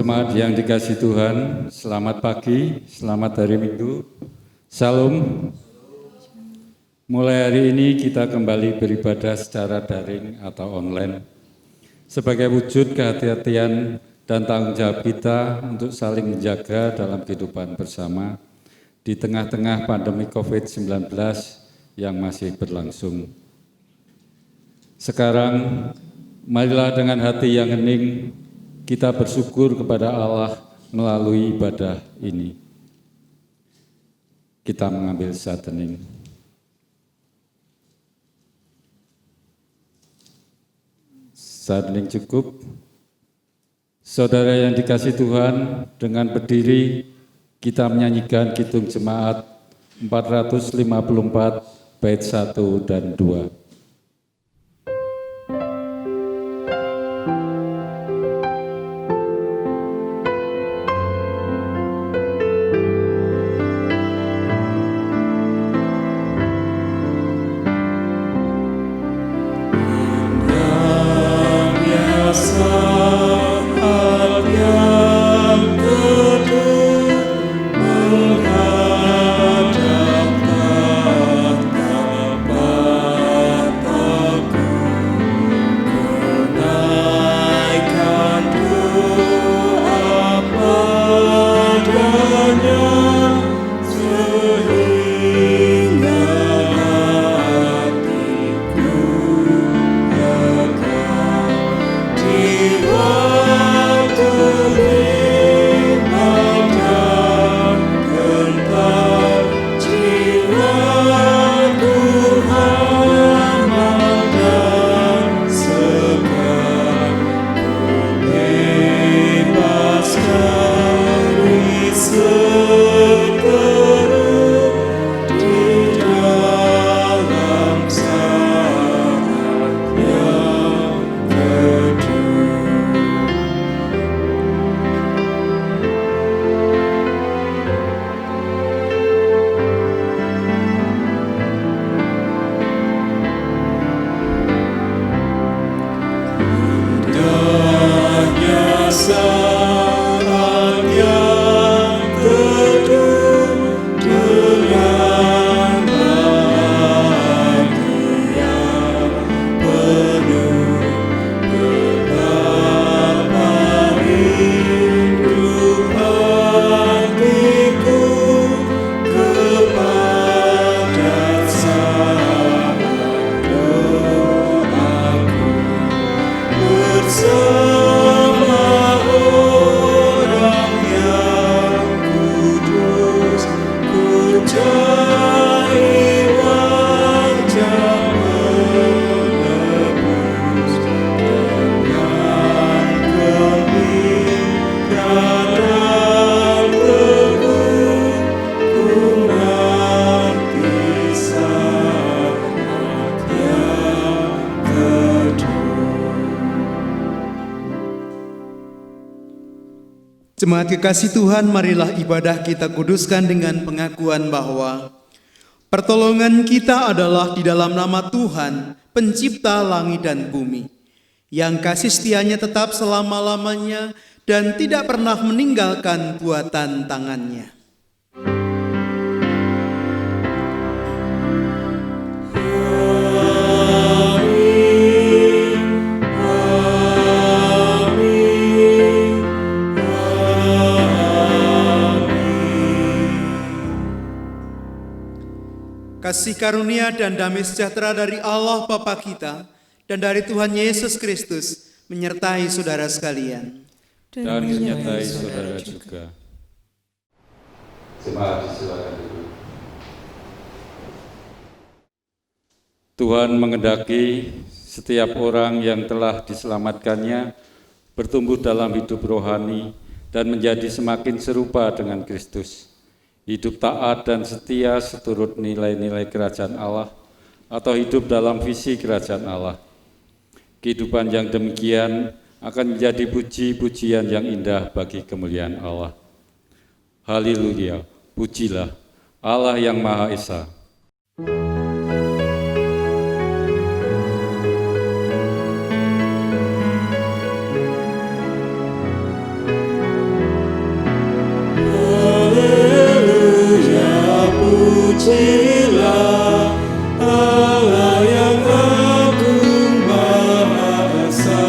Jemaat yang dikasihi Tuhan, selamat pagi, selamat hari Minggu, Salam. Mulai hari ini kita kembali beribadah secara daring atau online. Sebagai wujud kehati-hatian dan tanggung jawab kita untuk saling menjaga dalam kehidupan bersama di tengah-tengah pandemi COVID-19 yang masih berlangsung. Sekarang, marilah dengan hati yang hening, kita bersyukur kepada Allah melalui ibadah ini. Kita mengambil saat hening. Saat hening cukup. Saudara yang dikasihi Tuhan, dengan berdiri kita menyanyikan Kidung Jemaat 454 bait 1 dan 2. Jemaat kekasih Tuhan, marilah ibadah kita kuduskan dengan pengakuan bahwa pertolongan kita adalah di dalam nama Tuhan, pencipta langit dan bumi, yang kasih setianya tetap selama-lamanya dan tidak pernah meninggalkan buatan tangannya. Kasih karunia dan damai sejahtera dari Allah Bapa kita dan dari Tuhan Yesus Kristus menyertai saudara sekalian. Dan menyertai saudara juga. Jemaat silakan duduk. Tuhan mengendaki setiap orang yang telah diselamatkannya bertumbuh dalam hidup rohani dan menjadi semakin serupa dengan Kristus. Hidup taat dan setia seturut nilai-nilai kerajaan Allah atau hidup dalam visi kerajaan Allah. Kehidupan yang demikian akan menjadi puji-pujian yang indah bagi kemuliaan Allah. Haleluya, pujilah Allah yang Maha Esa. pujilah Allah yang agung Maha Esa.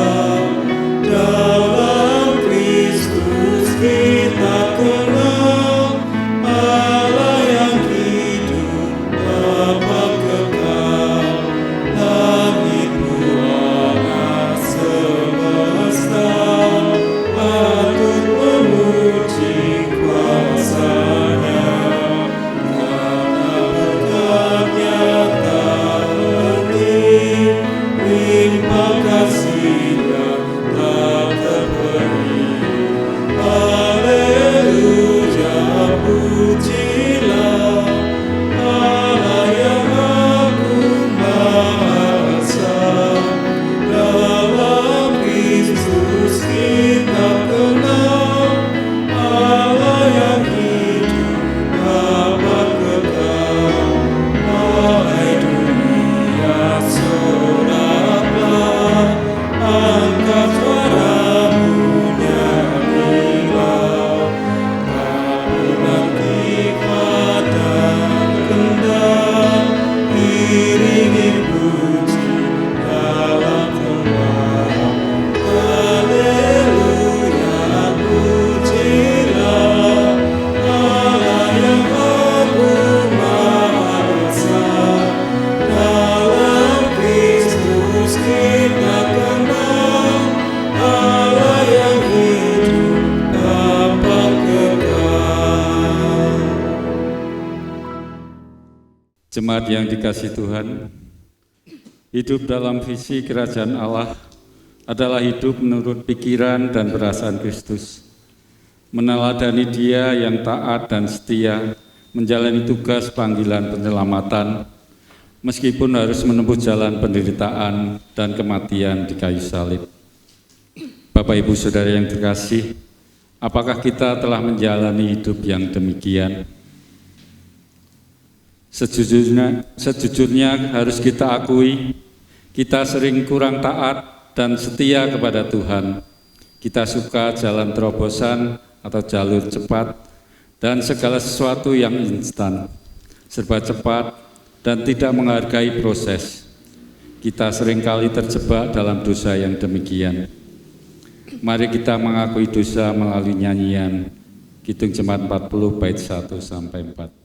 Dalam Kristus kita kenal Allah yang hidup Bapa kekal. Langit buana semesta patut memuji kuasa-Nya, karena berkatnya tak henti, limpah kasih-Nya tak terhenti. Haleluya, pujilah Allah yang agung Maha Esa. Dalam Kristus kita kenal Allah yang hidup Bapa kekal. Wahai dunia, soraklah, angkat suaramu, nyanyilah. Kamu nanti padang kendang, iringi puji dalam tembang. Haleluya, pujilah Allah yang agung Maha Esa. Dalam Kristus kita kenal Allah yang hidup Bapa kekal. Jemaat yang dikasihi Tuhan, hidup dalam visi kerajaan Allah adalah hidup menurut pikiran dan perasaan Kristus. Meneladani Dia yang taat dan setia menjalani tugas panggilan penyelamatan, meskipun harus menempuh jalan penderitaan dan kematian di kayu salib. Bapak Ibu Saudara yang terkasih, apakah kita telah menjalani hidup yang demikian? Sejujurnya harus kita akui, kita sering kurang taat dan setia kepada Tuhan. Kita suka jalan terobosan atau jalur cepat dan segala sesuatu yang instan, serba cepat dan tidak menghargai proses. Kita seringkali terjebak dalam dosa yang demikian. Mari kita mengakui dosa melalui nyanyian Kidung Jemaat 40 bait 1 sampai 4.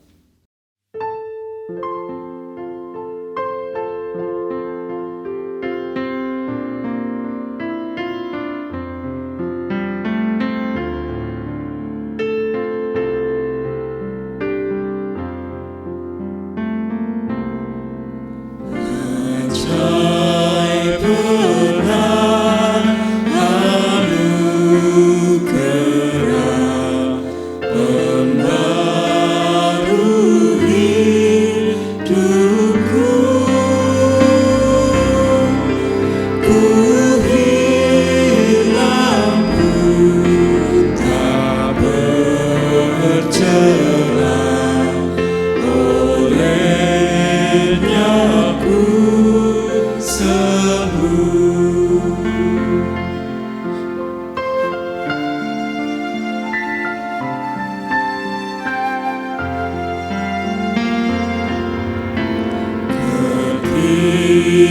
Ajaib benar anugerah pembaru hidupku. Ku hilang tak bercela, olehnya ku sembuh.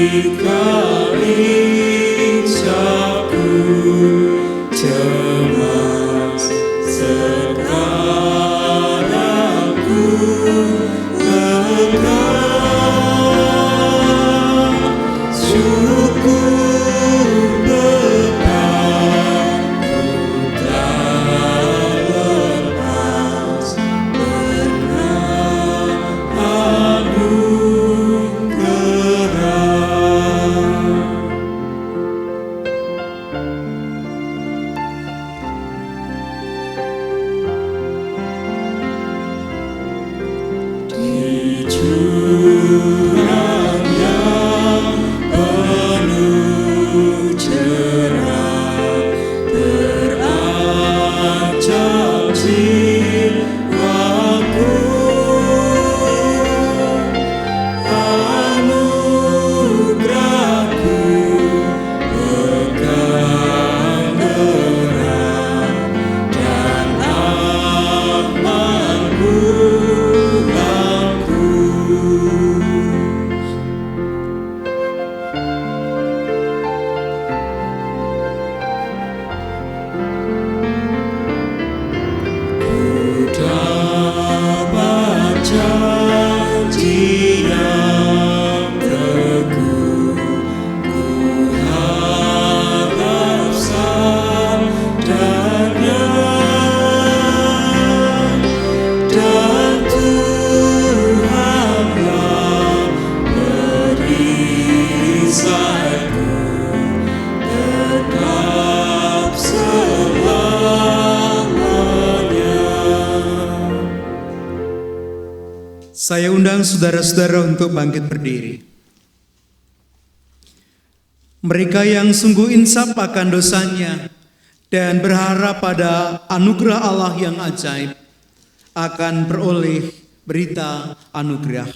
Ketika insyaku cemas, sekarang ku lega. Syukur betapku tak lepas berkah anugerah. Saya undang saudara-saudara untuk bangkit berdiri. Mereka yang sungguh insaf akan dosanya dan berharap pada anugerah Allah yang ajaib akan beroleh berita anugerah.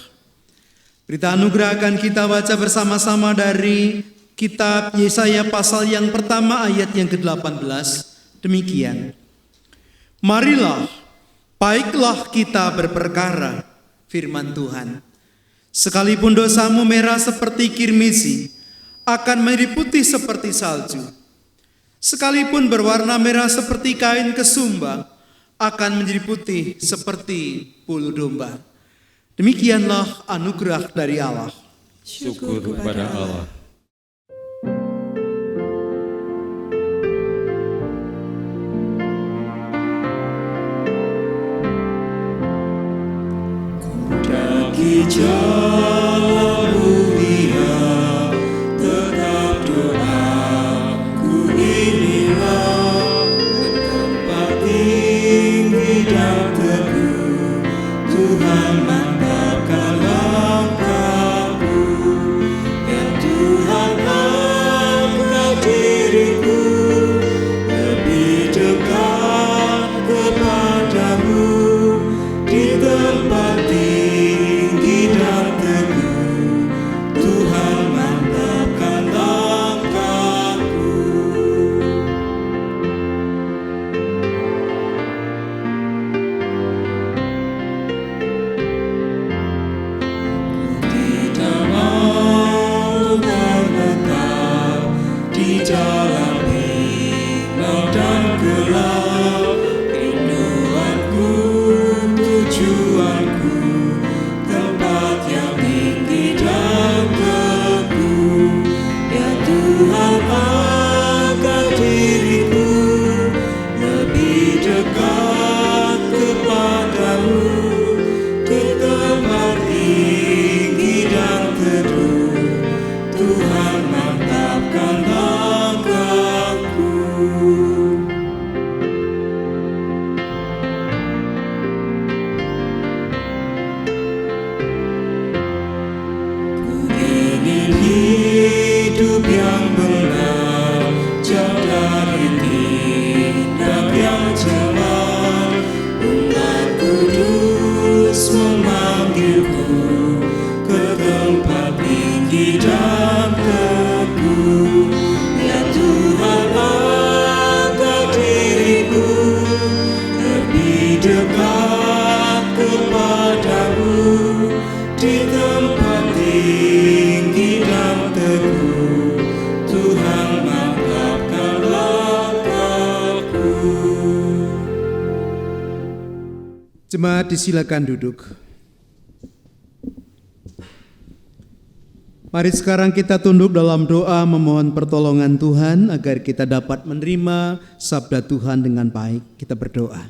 Berita anugerah akan kita baca bersama-sama dari kitab Yesaya pasal yang pertama ayat yang ke-18. Demikian. Marilah, baiklah kita berperkara, firman Tuhan. Sekalipun dosamu merah seperti kirmisi, akan menjadi putih seperti salju. Sekalipun berwarna merah seperti kain kesumba, akan menjadi putih seperti bulu domba. Demikianlah anugerah dari Allah. Syukur kepada Allah. Daki jalan mulia, tetap doaku inilah, bertempat tinggi dan teguh, Tuhan mantapkan langkahku. Ya Tuhan, angkat diriku lebih dekat kepadamu, di tempat tinggi dan teguh, Tuhan mantapkan langkahku. Tidak mau menetap di jalan hilang dan gelap, rinduanku, tujuanku, tempat yang tinggi dan teguh. Ya Tuhan, angkat diriku lebih dekat kepadamu, di tempat tinggi dan teduh, Tuhan mantapkan langkahku. Ku ingin hidup yang benar, jauh dari tindak yang celah. Umat kudus memanggilku ke tempat tinggi dan teguh. Ya Tuhan, angkat diriku lebih dekat kepadamu, di tempat tinggi dan teguh, Tuhan mantapkan langkahku. Jemaat disilakan duduk. Mari sekarang kita tunduk dalam doa memohon pertolongan Tuhan agar kita dapat menerima sabda Tuhan dengan baik. Kita berdoa.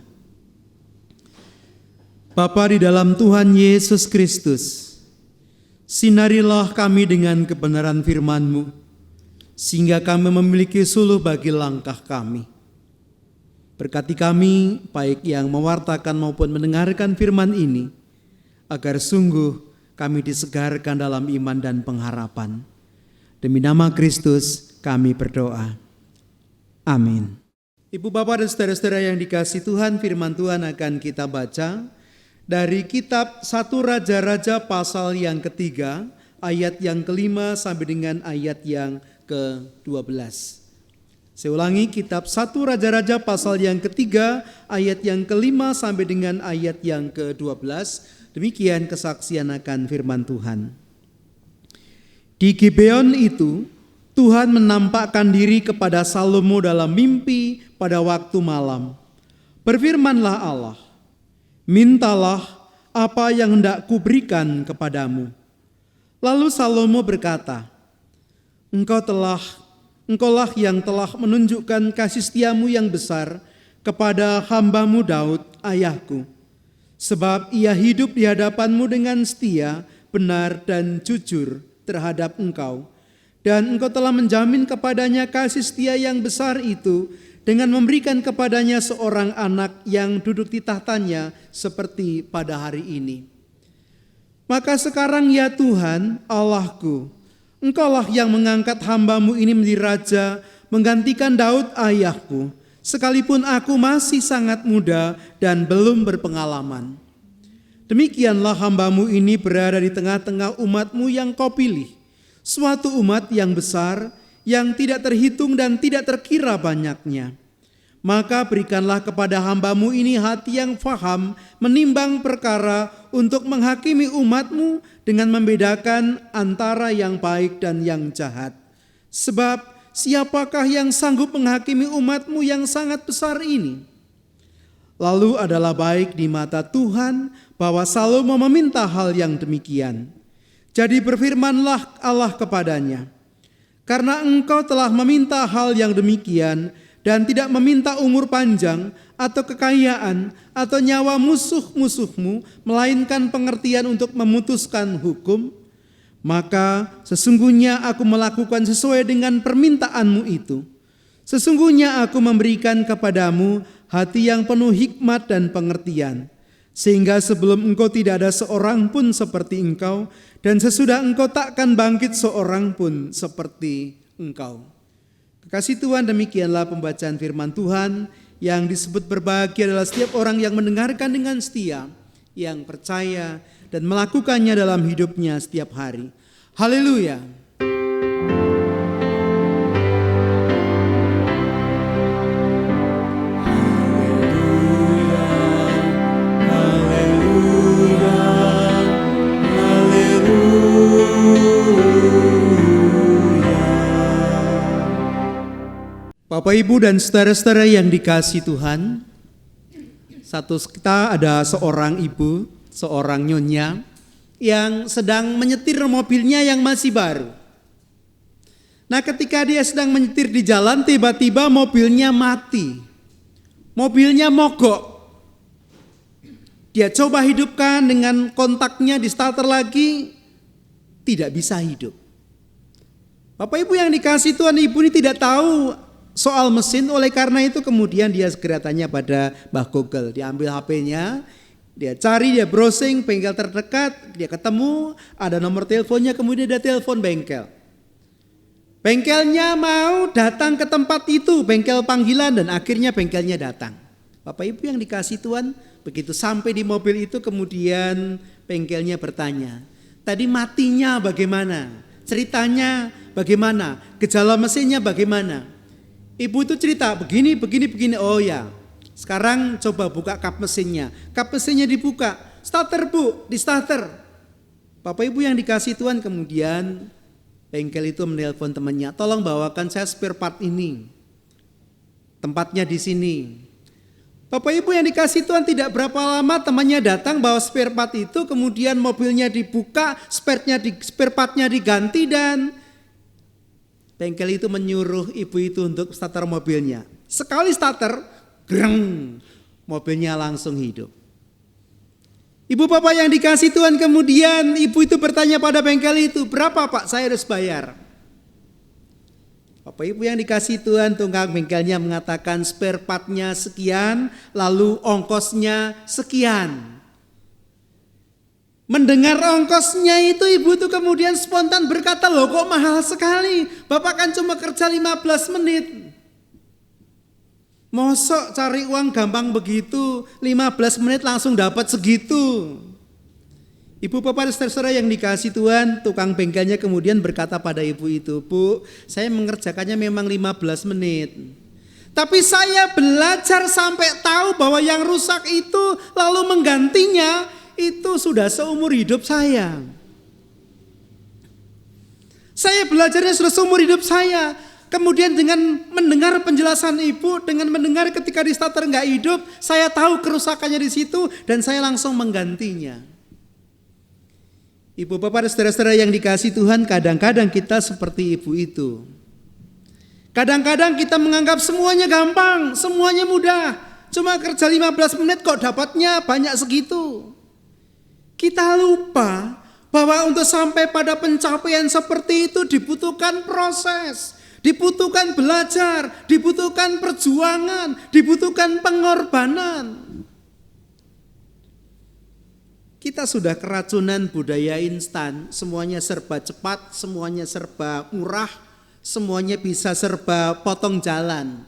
Bapa di dalam Tuhan Yesus Kristus, sinarilah kami dengan kebenaran firman-Mu, sehingga kami memiliki suluh bagi langkah kami. Berkati kami, baik yang mewartakan maupun mendengarkan firman ini, agar sungguh kami disegarkan dalam iman dan pengharapan. Demi nama Kristus kami berdoa. Amin. Ibu bapak dan saudara-saudara yang dikasihi Tuhan, firman Tuhan akan kita baca dari kitab 1 Raja-Raja pasal yang ketiga, ayat yang kelima sampai dengan ayat yang ke-12. Saya ulangi, kitab 1 Raja-Raja pasal yang ketiga, ayat yang kelima sampai dengan ayat yang ke-12. Demikian kesaksian akan firman Tuhan. Di Gibeon itu, Tuhan menampakkan diri kepada Salomo dalam mimpi pada waktu malam. Berfirmanlah Allah, mintalah apa yang hendak kuberikan kepadamu. Lalu Salomo berkata, Engkaulah yang telah menunjukkan kasih setiamu yang besar kepada hambamu Daud, ayahku. Sebab ia hidup di hadapanmu dengan setia, benar dan jujur terhadap engkau. Dan engkau telah menjamin kepadanya kasih setia yang besar itu dengan memberikan kepadanya seorang anak yang duduk di tahtanya seperti pada hari ini. Maka sekarang ya Tuhan Allahku, Engkaulah yang mengangkat hamba-Mu ini menjadi raja, menggantikan Daud ayahku, sekalipun aku masih sangat muda dan belum berpengalaman. Demikianlah hamba-Mu ini berada di tengah-tengah umat-Mu yang Kau pilih, suatu umat yang besar, yang tidak terhitung dan tidak terkira banyaknya. Maka berikanlah kepada hamba-Mu ini hati yang faham menimbang perkara untuk menghakimi umat-Mu dengan membedakan antara yang baik dan yang jahat. Sebab siapakah yang sanggup menghakimi umat-Mu yang sangat besar ini? Lalu adalah baik di mata Tuhan bahwa Salomo meminta hal yang demikian. Jadi berfirmanlah Allah kepadanya, karena engkau telah meminta hal yang demikian dan tidak meminta umur panjang atau kekayaan atau nyawa musuh-musuhmu, melainkan pengertian untuk memutuskan hukum, maka sesungguhnya aku melakukan sesuai dengan permintaanmu itu. Sesungguhnya aku memberikan kepadamu hati yang penuh hikmat dan pengertian, sehingga sebelum engkau tidak ada seorang pun seperti engkau, dan sesudah engkau takkan bangkit seorang pun seperti engkau. Kekasih Tuhan, demikianlah pembacaan firman Tuhan. Yang disebut berbahagia adalah setiap orang yang mendengarkan dengan setia, yang percaya dan melakukannya dalam hidupnya setiap hari. Haleluya. Bapak, Ibu, dan saudara-saudara yang dikasihi Tuhan, satu kita ada seorang ibu, seorang nyonya yang sedang menyetir mobilnya yang masih baru. Nah, ketika dia sedang menyetir di jalan, tiba-tiba mobilnya mati. Mobilnya mogok. Dia coba hidupkan dengan kontaknya di starter lagi, tidak bisa hidup. Bapak Ibu yang dikasihi Tuhan, ibu ini tidak tahu soal mesin, oleh karena itu kemudian dia segera tanya pada Mbah Google. Dia ambil HP-nya, dia cari, dia browsing bengkel terdekat, dia ketemu, ada nomor teleponnya, kemudian dia telepon bengkel. Bengkelnya mau datang ke tempat itu, bengkel panggilan, dan akhirnya bengkelnya datang. Bapak Ibu yang dikasihi Tuhan, begitu sampai di mobil itu kemudian bengkelnya bertanya, tadi matinya bagaimana? Ceritanya bagaimana? Gejala mesinnya bagaimana? Ibu itu cerita begini. Oh ya, sekarang coba buka kap mesinnya. Kap mesinnya dibuka. Starter Bu, di starter. Bapak Ibu yang dikasihi Tuhan, kemudian bengkel itu menelpon temannya, tolong bawakan saya spare part ini. Tempatnya di sini. Bapak Ibu yang dikasihi Tuhan, tidak berapa lama temannya datang bawa spare part itu, kemudian mobilnya dibuka, spare partnya diganti, dan bengkel itu menyuruh ibu itu untuk starter mobilnya. Sekali starter, greng, mobilnya langsung hidup. Ibu bapak yang dikasihi Tuhan, kemudian ibu itu bertanya pada bengkel itu, berapa Pak saya harus bayar? Bapak Ibu yang dikasihi Tuhan, tukang bengkelnya mengatakan spare partnya sekian, lalu ongkosnya sekian. Mendengar ongkosnya itu, ibu itu kemudian spontan berkata, loh kok mahal sekali, Bapak kan cuma kerja 15 menit. Mosok cari uang gampang begitu, 15 menit langsung dapat segitu. Ibu bapak saudara yang dikasihi Tuhan, tukang bengkelnya kemudian berkata pada ibu itu, Bu, saya mengerjakannya memang 15 menit. Tapi saya belajar sampai tahu bahwa yang rusak itu lalu menggantinya, itu sudah seumur hidup saya. Saya belajarnya sudah seumur hidup saya. Kemudian dengan mendengar penjelasan ibu, dengan mendengar ketika di starter nggak hidup, saya tahu kerusakannya di situ dan saya langsung menggantinya. Ibu bapak dan saudara-saudara yang dikasihi Tuhan, kadang-kadang kita seperti ibu itu. Kadang-kadang kita menganggap semuanya gampang, semuanya mudah. Cuma kerja 15 menit kok dapatnya banyak segitu. Kita lupa bahwa untuk sampai pada pencapaian seperti itu dibutuhkan proses, dibutuhkan belajar, dibutuhkan perjuangan, dibutuhkan pengorbanan. Kita sudah keracunan budaya instan, semuanya serba cepat, semuanya serba murah, semuanya bisa serba potong jalan.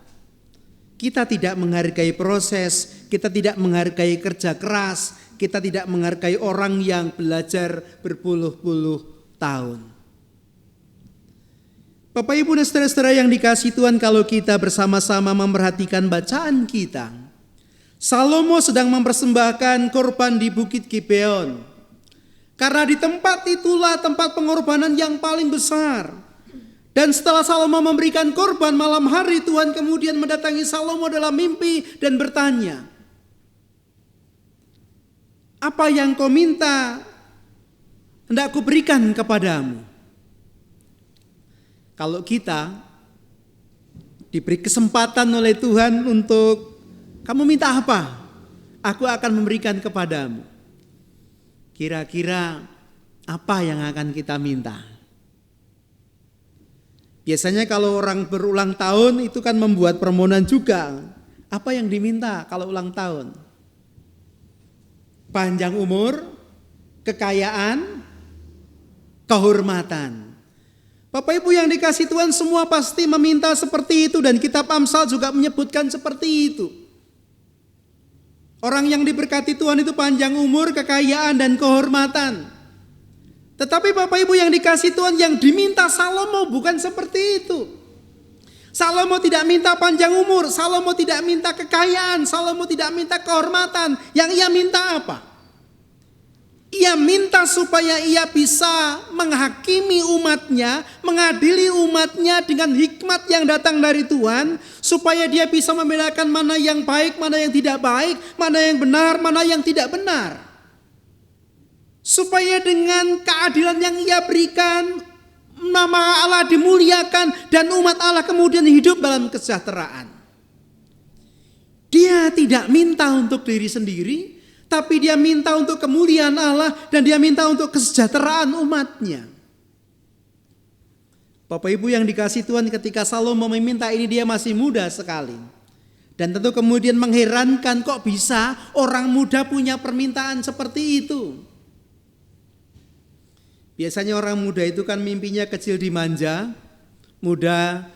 Kita tidak menghargai proses, kita tidak menghargai kerja keras, kita tidak menghargai orang yang belajar berpuluh-puluh tahun. Bapak Ibu dan saudara-saudara yang dikasihi Tuhan, kalau kita bersama-sama memperhatikan bacaan kita, Salomo sedang mempersembahkan korban di Bukit Gibeon. Karena di tempat itulah tempat pengorbanan yang paling besar. Dan setelah Salomo memberikan korban malam hari, Tuhan kemudian mendatangi Salomo dalam mimpi dan bertanya, "Apa yang kau minta hendak ku berikan kepadamu?" Kalau kita diberi kesempatan oleh Tuhan untuk kamu minta apa? Aku akan memberikan kepadamu. Kira-kira apa yang akan kita minta? Biasanya kalau orang berulang tahun itu kan membuat permohonan juga. Apa yang diminta kalau ulang tahun? Panjang umur, kekayaan, kehormatan. Bapak Ibu yang dikasihi Tuhan, semua pasti meminta seperti itu, dan kitab Amsal juga menyebutkan seperti itu. Orang yang diberkati Tuhan itu panjang umur, kekayaan, dan kehormatan. Tetapi Bapak Ibu yang dikasihi Tuhan, yang diminta Salomo bukan seperti itu. Salomo tidak minta panjang umur, Salomo tidak minta kekayaan, Salomo tidak minta kehormatan. Yang ia minta apa? Ia minta supaya ia bisa menghakimi umatnya, mengadili umatnya dengan hikmat yang datang dari Tuhan, supaya dia bisa membedakan mana yang baik, mana yang tidak baik, mana yang benar, mana yang tidak benar. Supaya dengan keadilan yang ia berikan, nama Allah dimuliakan dan umat Allah kemudian hidup dalam kesejahteraan. Dia tidak minta untuk diri sendiri, tapi dia minta untuk kemuliaan Allah dan dia minta untuk kesejahteraan umatnya. Bapak Ibu yang dikasihi Tuhan, ketika Salomo meminta ini dia masih muda sekali. Dan tentu kemudian mengherankan, kok bisa orang muda punya permintaan seperti itu. Biasanya orang muda itu kan mimpinya kecil dimanja, muda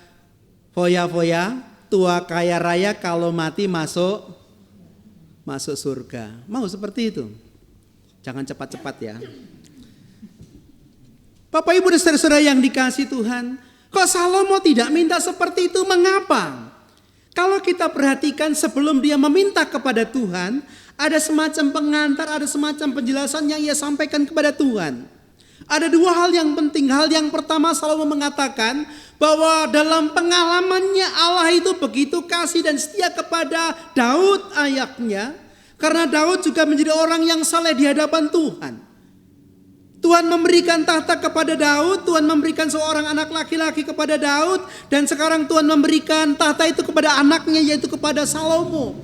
foya-foya, tua kaya raya, kalau mati masuk surga. Mau seperti itu? Jangan cepat-cepat ya. Bapak Ibu dan saudara-saudara yang dikasihi Tuhan, kok Salomo tidak minta seperti itu? Mengapa? Kalau kita perhatikan sebelum dia meminta kepada Tuhan, ada semacam pengantar, ada semacam penjelasan yang ia sampaikan kepada Tuhan. Ada dua hal yang penting. Hal yang pertama, Salomo mengatakan bahwa dalam pengalamannya Allah itu begitu kasih dan setia kepada Daud ayahnya, karena Daud juga menjadi orang yang saleh di hadapan Tuhan. Tuhan memberikan tahta kepada Daud, Tuhan memberikan seorang anak laki-laki kepada Daud, dan sekarang Tuhan memberikan tahta itu kepada anaknya, yaitu kepada Salomo.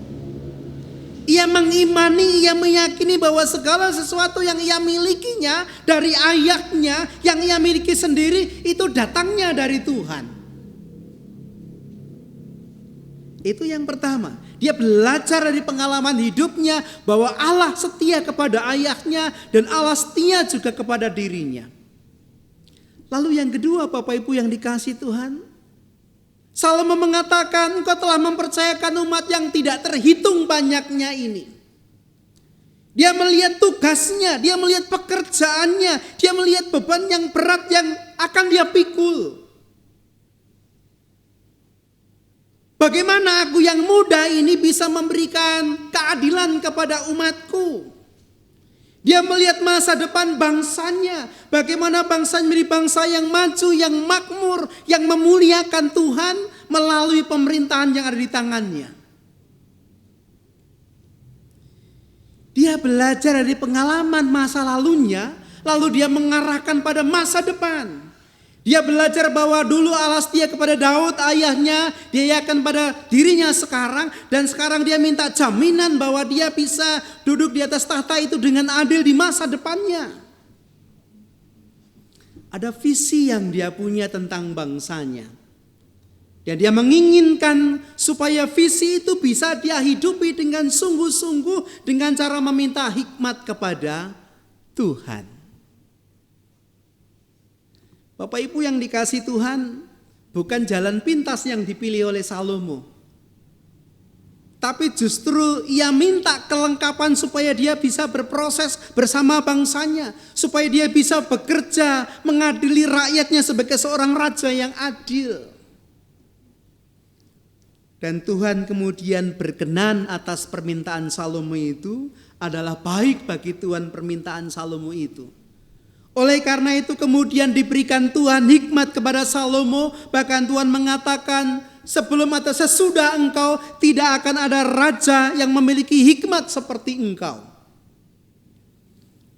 Ia mengimani, ia meyakini bahwa segala sesuatu yang ia milikinya dari ayahnya, yang ia miliki sendiri, itu datangnya dari Tuhan. Itu yang pertama. Dia belajar dari pengalaman hidupnya bahwa Allah setia kepada ayahnya dan Allah setia juga kepada dirinya. Lalu yang kedua, Bapak Ibu yang dikasihi Tuhan, Salomo mengatakan, engkau telah mempercayakan umat yang tidak terhitung banyaknya ini. Dia melihat tugasnya, dia melihat pekerjaannya, dia melihat beban yang berat yang akan dia pikul. Bagaimana aku yang muda ini bisa memberikan keadilan kepada umatku? Dia melihat masa depan bangsanya, bagaimana bangsa menjadi bangsa yang maju, yang makmur, yang memuliakan Tuhan melalui pemerintahan yang ada di tangannya. Dia belajar dari pengalaman masa lalunya, lalu dia mengarahkan pada masa depan. Dia belajar bahwa dulu Allah setia kepada Daud ayahnya, dia yakin pada dirinya sekarang, dan sekarang dia minta jaminan bahwa dia bisa duduk di atas tahta itu dengan adil di masa depannya. Ada visi yang dia punya tentang bangsanya. Dan dia menginginkan supaya visi itu bisa dia hidupi dengan sungguh-sungguh dengan cara meminta hikmat kepada Tuhan. Bapak Ibu yang dikasihi Tuhan, bukan jalan pintas yang dipilih oleh Salomo. Tapi justru ia minta kelengkapan supaya dia bisa berproses bersama bangsanya. Supaya dia bisa bekerja mengadili rakyatnya sebagai seorang raja yang adil. Dan Tuhan kemudian berkenan atas permintaan Salomo itu, adalah baik bagi Tuhan permintaan Salomo itu. Oleh karena itu kemudian diberikan Tuhan hikmat kepada Salomo. Bahkan Tuhan mengatakan, sebelum atau sesudah engkau tidak akan ada raja yang memiliki hikmat seperti engkau.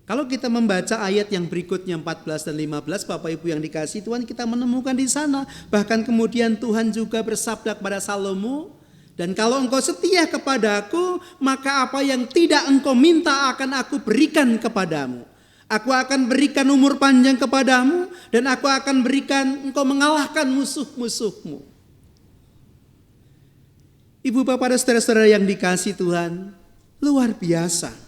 Kalau kita membaca ayat yang berikutnya 14 dan 15, Bapak Ibu yang dikasihi Tuhan, kita menemukan di sana. Bahkan kemudian Tuhan juga bersabda kepada Salomo, dan kalau engkau setia kepadaku, maka apa yang tidak engkau minta akan aku berikan kepadamu. Aku akan berikan umur panjang kepadamu, dan aku akan berikan engkau mengalahkan musuh-musuhmu. Ibu bapak dan saudara-saudara yang dikasihi Tuhan, luar biasa.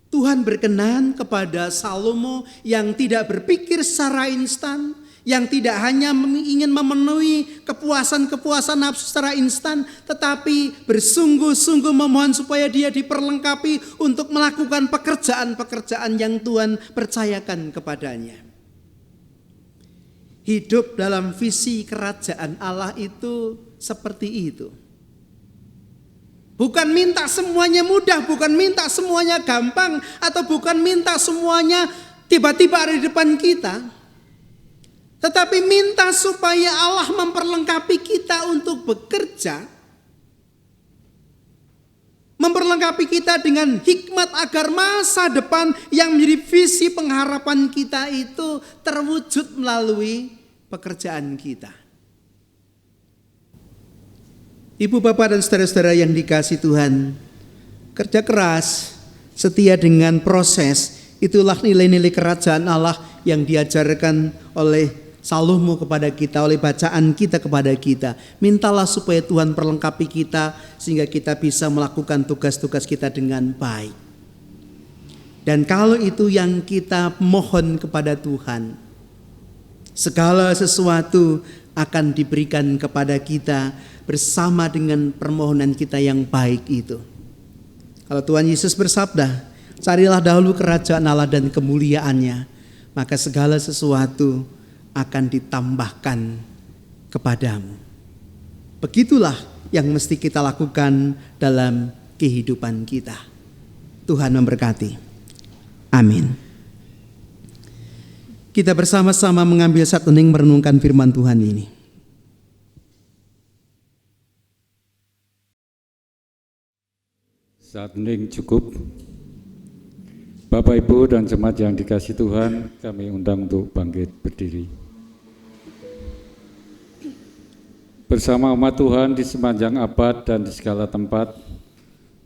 Tuhan berkenan kepada Salomo yang tidak berpikir secara instan, yang tidak hanya ingin memenuhi kepuasan-kepuasan nafsu secara instan, tetapi bersungguh-sungguh memohon supaya dia diperlengkapi untuk melakukan pekerjaan-pekerjaan yang Tuhan percayakan kepadanya. Hidup dalam visi kerajaan Allah itu seperti itu. Bukan minta semuanya mudah, bukan minta semuanya gampang, atau bukan minta semuanya tiba-tiba ada di depan kita. Tetapi minta supaya Allah memperlengkapi kita untuk bekerja. Memperlengkapi kita dengan hikmat agar masa depan yang menjadi visi pengharapan kita itu terwujud melalui pekerjaan kita. Ibu bapak dan saudara-saudara yang dikasihi Tuhan, kerja keras, setia dengan proses, itulah nilai-nilai kerajaan Allah yang diajarkan oleh Salomo kepada kita, oleh bacaan kita kepada kita. Mintalah supaya Tuhan perlengkapi kita sehingga kita bisa melakukan tugas-tugas kita dengan baik. Dan kalau itu yang kita mohon kepada Tuhan, segala sesuatu akan diberikan kepada kita bersama dengan permohonan kita yang baik itu. Kalau Tuhan Yesus bersabda, carilah dahulu kerajaan Allah dan kemuliaannya, maka segala sesuatu akan ditambahkan kepadamu. Begitulah yang mesti kita lakukan dalam kehidupan kita. Tuhan memberkati. Amin. Kita bersama-sama mengambil satu hening merenungkan firman Tuhan ini. Saat hening cukup. Bapak, Ibu, dan jemaat yang dikasihi Tuhan, kami undang untuk bangkit berdiri. Bersama umat Tuhan di sepanjang abad dan di segala tempat,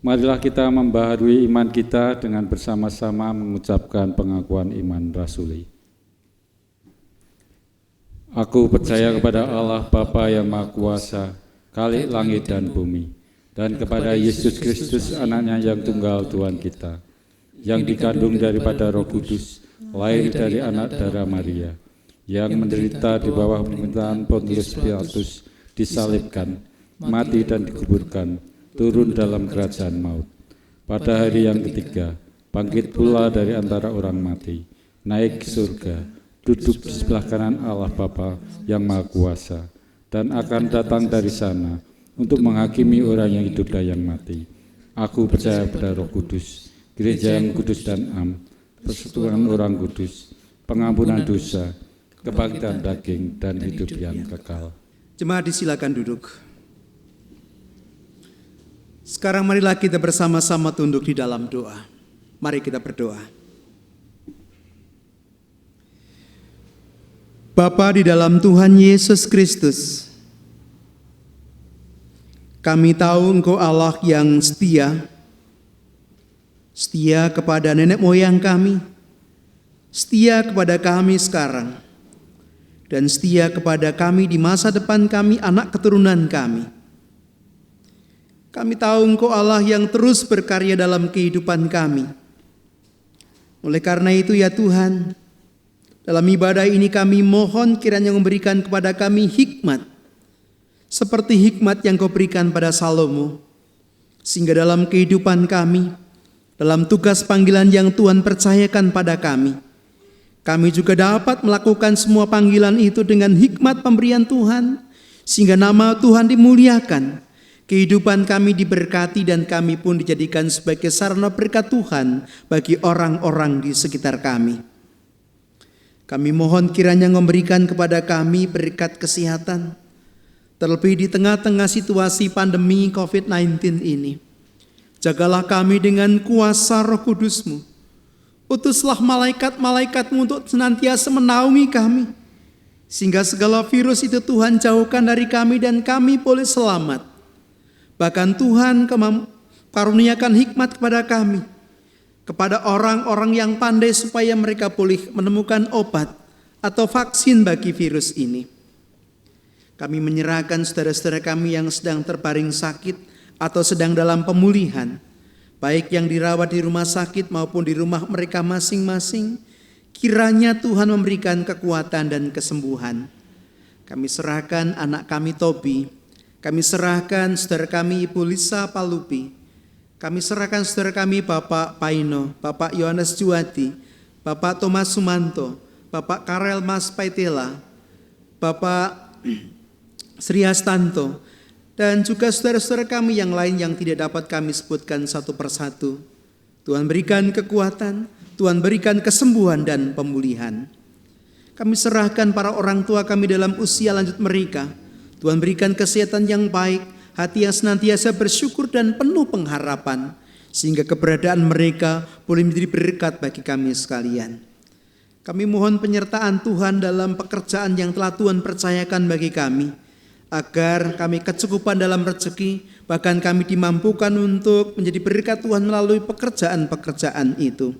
marilah kita membaharui iman kita dengan bersama-sama mengucapkan pengakuan iman rasuli. Aku percaya kepada Allah Bapa yang Maha Kuasa, Khalik langit dan bumi, dan kepada Yesus Kristus anaknya yang tunggal Tuhan kita, yang dikandung daripada Roh Kudus, lahir dari anak darah Maria, yang menderita di bawah pemerintahan Pontius Pilatus, disalibkan, mati dan dikuburkan, turun dalam kerajaan maut. Pada hari yang ketiga, bangkit pula dari antara orang mati, naik ke surga, duduk di sebelah kanan Allah Bapa yang Maha Kuasa, dan akan datang dari sana untuk menghakimi orang yang hidup dan yang mati. Aku percaya pada Roh Kudus, gereja yang kudus dan am, persekutuan orang kudus, pengampunan dosa, kebangkitan daging, dan hidup yang kekal. Jemaat disilakan duduk. Sekarang marilah kita bersama-sama tunduk di dalam doa. Mari kita berdoa. Bapa di dalam Tuhan Yesus Kristus, kami tahu Engkau Allah yang setia, setia kepada nenek moyang kami, setia kepada kami sekarang, dan setia kepada kami di masa depan kami, anak keturunan kami. Kami tahu Engkau Allah yang terus berkarya dalam kehidupan kami. Oleh karena itu ya Tuhan, dalam ibadah ini kami mohon kiranya memberikan kepada kami hikmat, seperti hikmat yang Kau berikan pada Salomo, sehingga dalam kehidupan kami, dalam tugas panggilan yang Tuhan percayakan pada kami juga dapat melakukan semua panggilan itu dengan hikmat pemberian Tuhan, sehingga nama Tuhan dimuliakan, kehidupan kami diberkati, dan kami pun dijadikan sebagai sarana berkat Tuhan bagi orang-orang di sekitar kami. Kami mohon kiranya memberikan kepada kami berkat kesehatan, terlebih di tengah-tengah situasi pandemi COVID-19 ini. Jagalah kami dengan kuasa Roh Kudus-Mu. Utuslah malaikat-malaikatmu untuk senantiasa menaungi kami, sehingga segala virus itu Tuhan jauhkan dari kami dan kami boleh selamat. Bahkan Tuhan karuniakan hikmat kepada kami, kepada orang-orang yang pandai supaya mereka boleh menemukan obat atau vaksin bagi virus ini. Kami menyerahkan saudara-saudara kami yang sedang terbaring sakit atau sedang dalam pemulihan, baik yang dirawat di rumah sakit maupun di rumah mereka masing-masing. Kiranya Tuhan memberikan kekuatan dan kesembuhan. Kami serahkan anak kami Tobi, kami serahkan saudara kami Ibu Lisa Palupi, kami serahkan saudara kami Bapak Paino, Bapak Yohanes Juwadi, Bapak Thomas Sumanto, Bapak Karel Mas Paitela, Bapak Sri Hastanto, dan juga saudara-saudara kami yang lain yang tidak dapat kami sebutkan satu persatu. Tuhan berikan kekuatan, Tuhan berikan kesembuhan dan pemulihan. Kami serahkan para orang tua kami dalam usia lanjut mereka. Tuhan berikan kesehatan yang baik, hati yang senantiasa bersyukur dan penuh pengharapan, sehingga keberadaan mereka boleh menjadi berkat bagi kami sekalian. Kami mohon penyertaan Tuhan dalam pekerjaan yang telah Tuhan percayakan bagi kami, agar kami kecukupan dalam rezeki, bahkan kami dimampukan untuk menjadi berkat Tuhan melalui pekerjaan-pekerjaan itu.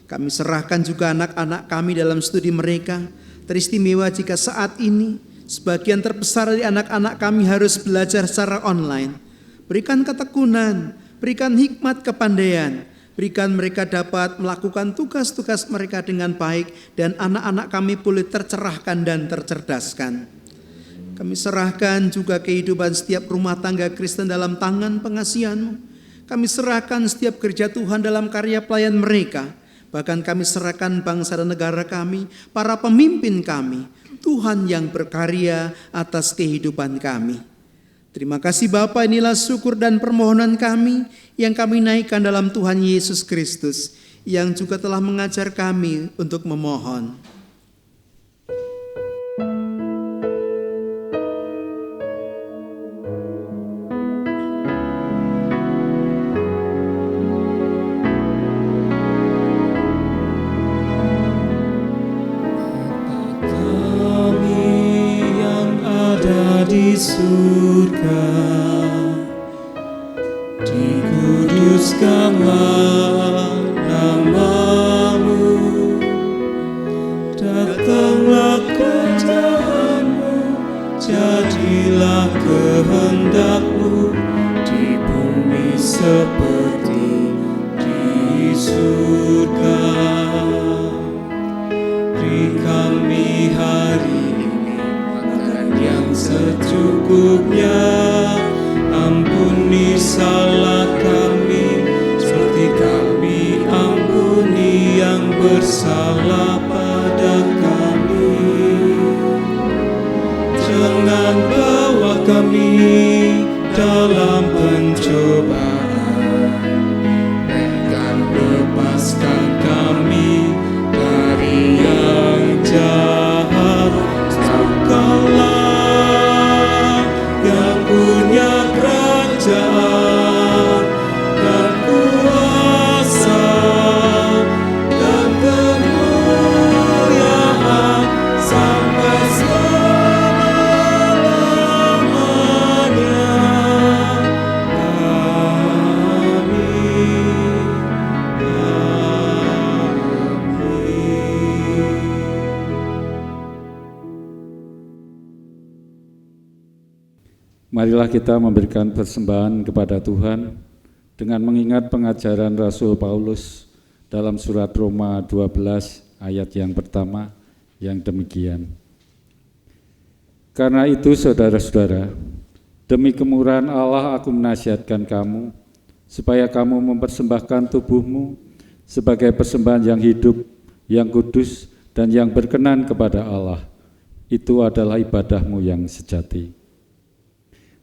Kami serahkan juga anak-anak kami dalam studi mereka. Teristimewa jika saat ini sebagian terbesar dari anak-anak kami harus belajar secara online. Berikan ketekunan, berikan hikmat kepandaian, berikan mereka dapat melakukan tugas-tugas mereka dengan baik, dan anak-anak kami boleh tercerahkan dan tercerdaskan. Kami serahkan juga kehidupan setiap rumah tangga Kristen dalam tangan pengasihan-Mu. Kami serahkan setiap kerja Tuhan dalam karya pelayan mereka. Bahkan kami serahkan bangsa dan negara kami, para pemimpin kami, Tuhan yang berkarya atas kehidupan kami. Terima kasih Bapa, inilah syukur dan permohonan kami yang kami naikkan dalam Tuhan Yesus Kristus, yang juga telah mengajar kami untuk memohon. Di surga, dikuduskanlah nama-Mu, datanglah kerajaan-Mu, jadilah kehendak-Mu di bumi seperti di surga. Beri kami hari yang secukupnya, ampuni salah kami seperti kami ampuni yang bersalah pada kami. Jangan bawa kami dalam pencobaan, dan lepaskan kami dari yang jahat. Kaulah yang punya kerajaan dan kuasa dan kemuliaan sampai selama-lamanya. Amin. Marilah kita memberikan persembahan kepada Tuhan dengan mengingat pengajaran Rasul Paulus dalam surat Roma 12 ayat yang pertama yang demikian. Karena itu saudara-saudara, demi kemurahan Allah aku menasihatkan kamu, supaya kamu mempersembahkan tubuhmu sebagai persembahan yang hidup, yang kudus, dan yang berkenan kepada Allah. Itu adalah ibadahmu yang sejati.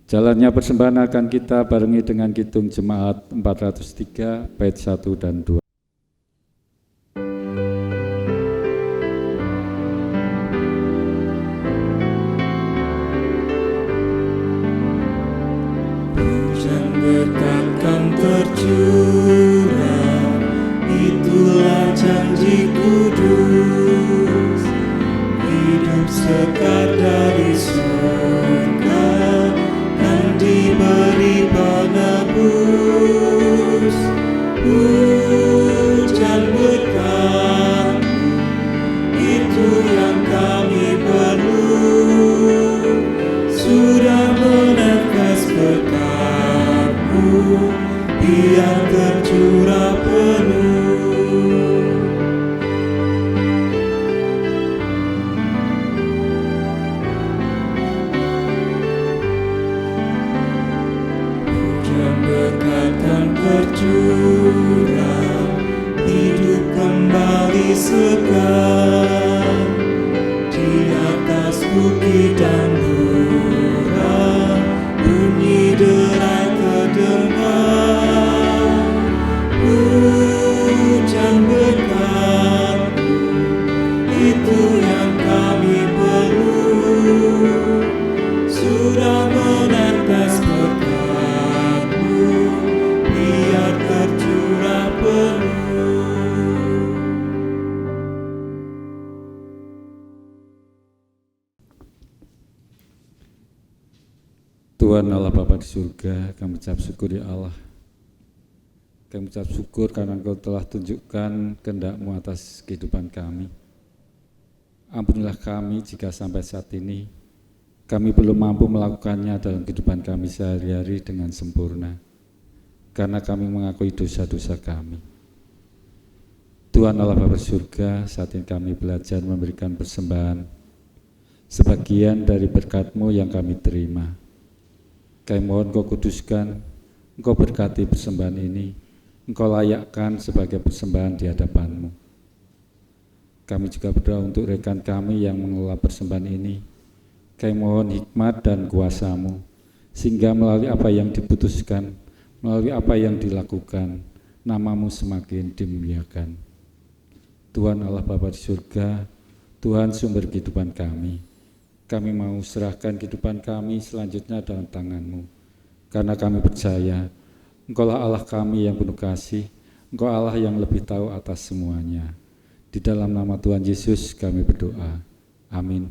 Jalannya persembahan akan kita barengi dengan Kidung Jemaat 403 bait 1 dan 2. Hujan berkat kan tercurah, itulah janji kudus. Hidup segar dari surga dan diberi penebus. Hujan berkat-Mu, itu yang kami perlu. Sudah menetes berkat-Mu, biar tercurah penuh. Hujan berkat kan tercurah, hidup kembali segar. Di atas bukit dan gurun, bunyi derai terdengar. Hujan berkat-Mu, itu yang kami perlu. Sudah menetes berkat-Mu, biar tercurah penuh. Tuhan Allah Bapa di surga, kami ucap syukur ya Allah. Kami ucap syukur karena Engkau telah tunjukkan kehendak-Mu atas kehidupan kami. Ampunilah kami jika sampai saat ini kami belum mampu melakukannya dalam kehidupan kami sehari-hari dengan sempurna, karena kami mengakui dosa-dosa kami. Tuhan Allah Bapa di surga, saat ini kami belajar memberikan persembahan, sebagian dari berkat-Mu yang kami terima. Kami mohon Engkau kuduskan, Engkau berkati persembahan ini, Engkau layakkan sebagai persembahan di hadapan-Mu. Kami juga berdoa untuk rekan kami yang mengelola persembahan ini. Kami mohon hikmat dan kuasa-Mu, sehingga melalui apa yang diputuskan, melalui apa yang dilakukan, nama-Mu semakin dimuliakan. Tuhan Allah Bapa di surga, Tuhan sumber kehidupan kami. Kami mau serahkan kehidupan kami selanjutnya dalam tangan-Mu, karena kami percaya Engkaulah Allah kami yang penuh kasih, Engkau Allah yang lebih tahu atas semuanya. Di dalam nama Tuhan Yesus kami berdoa. Amin.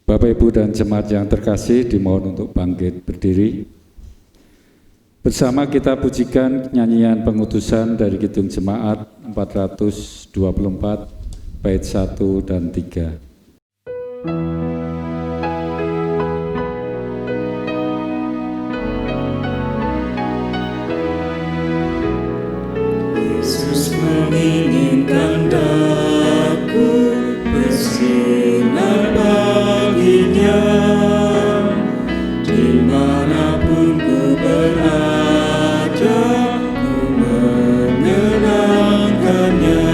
Bapak, Ibu, dan jemaat yang terkasih, dimohon untuk bangkit berdiri. Bersama kita pujikan nyanyian pengutusan dari Kidung Jemaat 424 bait 1 dan 3. Yesus menginginkan daku bersinar baginya, dimanapun ku berada, ku menyenangkannya.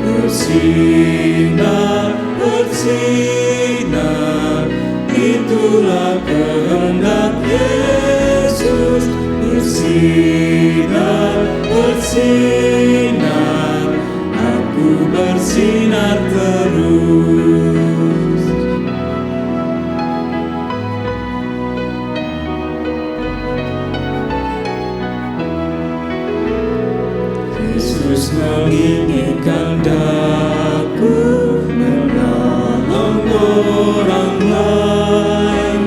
Bersinar, bersinar, itulah kehendak Yesus. Bersinar, bersinar, aku bersinar terus. Yesus menginginkan daku menolong orang lain,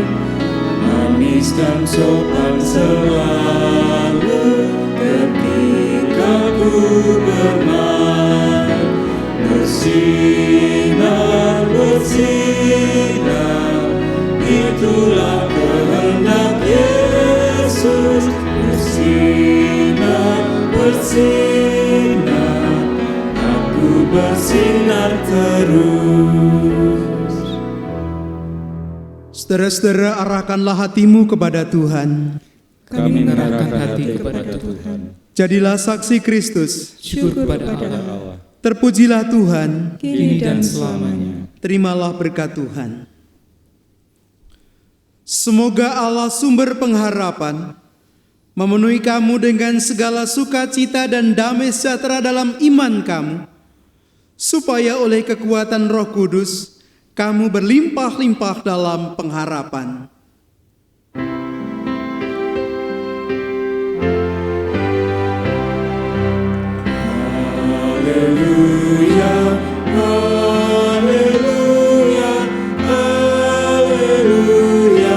manis dan sopan selalu ketika ku bermain. Bersinar, bersinar, itulah kehendak Yesus. Bersinar, bersinar, bersinar, aku bersinar terus. Saudara-saudara, arahkanlah hatimu kepada Tuhan. Kami mengarahkan hati kepada Tuhan. Jadilah saksi Kristus. Syukur kepada Allah, Terpujilah Tuhan. kini dan selamanya. Terimalah berkat Tuhan. Semoga Allah sumber pengharapan memenuhi kamu dengan segala sukacita dan damai sejahtera dalam iman kamu, supaya oleh kekuatan Roh Kudus kamu berlimpah-limpah dalam pengharapan. Haleluya, haleluya, haleluya,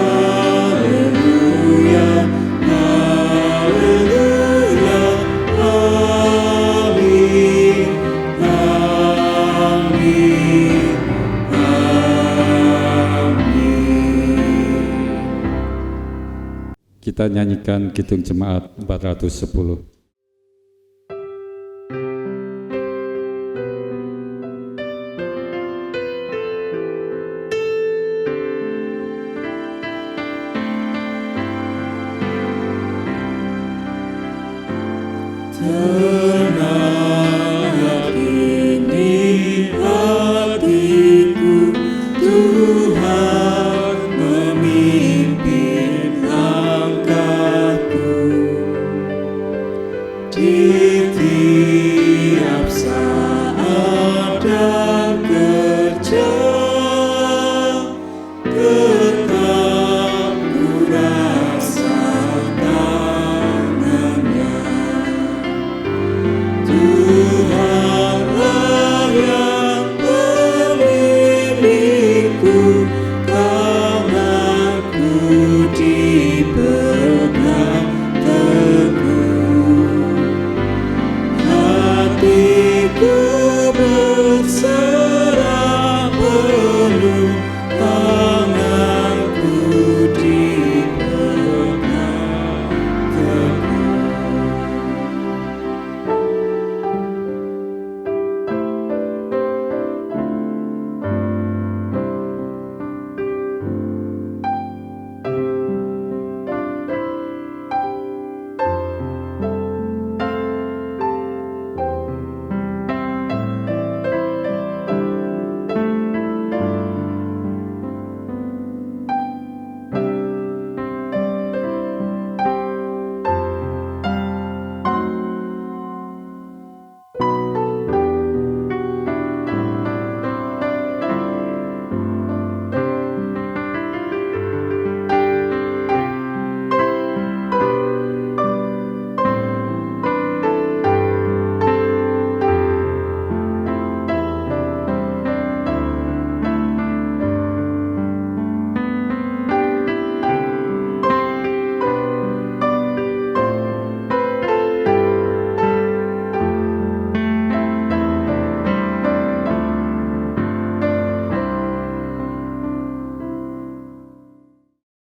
haleluya, haleluya, amin, amin, amin. Kita nyanyikan Kidung Jemaat 410. Tenang ini hatiku, Tuhan memimpin langkahku. Di tiap saat dan